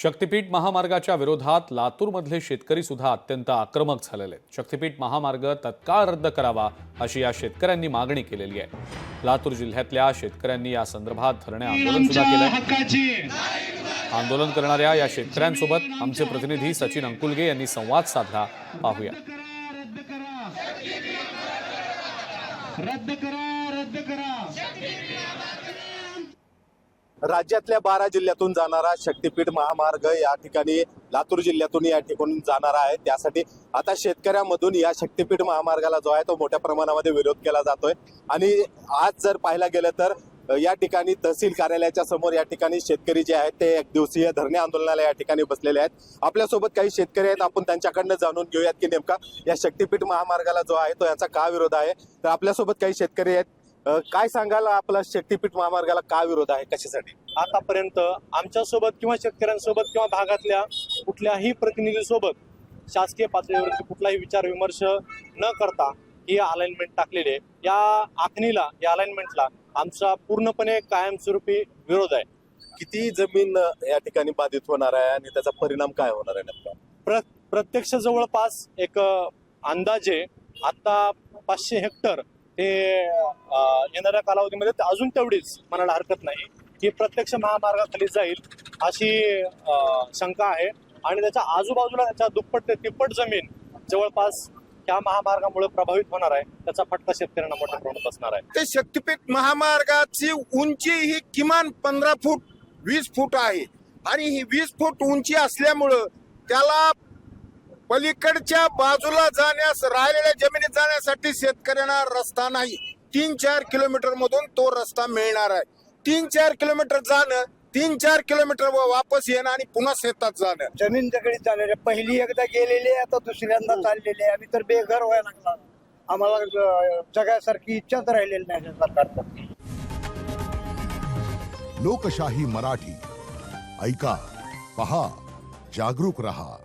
शक्तीपीठ महामार्गाच्या विरोधात लातूरमधले शेतकरी सुद्धा अत्यंत आक्रमक झालेले आहेत। शक्तीपीठ महामार्ग तत्काळ रद्द करावा अशी या शेतकऱ्यांनी मागणी केलेली आहे। लातूर जिल्ह्यातल्या शेतकऱ्यांनी या संदर्भात धरणे आंदोलन सुद्धा केलंय। आंदोलन करणाऱ्या या शेतकऱ्यांसोबत आमचे प्रतिनिधी सचिन अंकुलगे यांनी संवाद साधला। पाहूया। रद्द करा राज्यातल्या 12 जिल्ह्यातून जाणारा शक्तीपीठ महामार्ग या ठिकाणी लातूर जिल्ह्यातून या ठिकाणी जाणारा आहे। त्यासाठी आता शेतकऱ्यांमधून या शक्तीपीठ महामार्गाला जो आहे तो मोठ्या प्रमाणामध्ये विरोध केला जातोय। आणि आज जर पाहायला गेलं तर या ठिकाणी तहसील कार्यालयाच्या समोर या ठिकाणी शेतकरी जे आहेत ते एक दिवसीय धरणे आंदोलनाला या ठिकाणी बसलेले आहेत। आपल्यासोबत काही शेतकरी आहेत, आपण त्यांच्याकडनं जाणून घेऊयात की नेमका या शक्तीपीठ महामार्गाला जो आहे तो याचा का विरोध आहे। तर आपल्यासोबत काही शेतकरी आहेत, काय सांगाल, आपला शक्तीपीठ महामार्गाला का विरोध आहे, कशासाठी? आतापर्यंत आमच्यासोबत किंवा शेतकऱ्यांसोबत किंवा भागातल्या कुठल्याही प्रतिनिधीसोबत शासकीय पातळीवरती कुठलाही विचार विमर्श न करता ही अलाइनमेंट टाकलेली आहे। या आखणीला, या अलाइनमेंटला आमचा पूर्णपणे कायमस्वरूपी विरोध आहे। किती जमीन या ठिकाणी बाधित होणार आहे आणि त्याचा परिणाम काय होणार आहे नेमका? प्रत्यक्ष जवळपास एक अंदाजे आता 500 हेक्टर हे येणाऱ्या कालावधीमध्ये अजून तेवढीच म्हणायला हरकत नाही की प्रत्यक्ष महामार्गाखाली जाईल अशी शंका आहे। आणि त्याच्या आजूबाजूला त्याच्या दुप्पट ते तिप्पट जमीन जवळपास या महामार्गामुळे प्रभावित होणार आहे। त्याचा फटका शेतकऱ्यांना मोठ्या प्रमाणात बसणार आहे। ते शक्तीपीठ महामार्गाची उंची ही किमान 15 फूट 20 फूट आहे आणि ही 20 फूट उंची असल्यामुळं त्याला पलीकडच्या बाजूला जाण्यास, राहिलेल्या जमिनीत जाण्यासाठी शेतकऱ्यांना रस्ता नाही। 3-4 किलोमीटर मधून तो रस्ता मिळणार आहे। 3-4 किलोमीटर जाणं, 3-4 किलोमीटर वापस येणं आणि पुन्हा शेतात जाणं। जमीन दगडी चाललेली, पहिली एकदा गेलेली, आता दुसऱ्यांदा चाललेली। आम्ही तर बेघर व्हायला लागला, आम्हाला जगासारखी इच्छाच राहिलेली नाही सरकारकडे। लोकशाही मराठी ऐका, पहा, जागरूक रहा।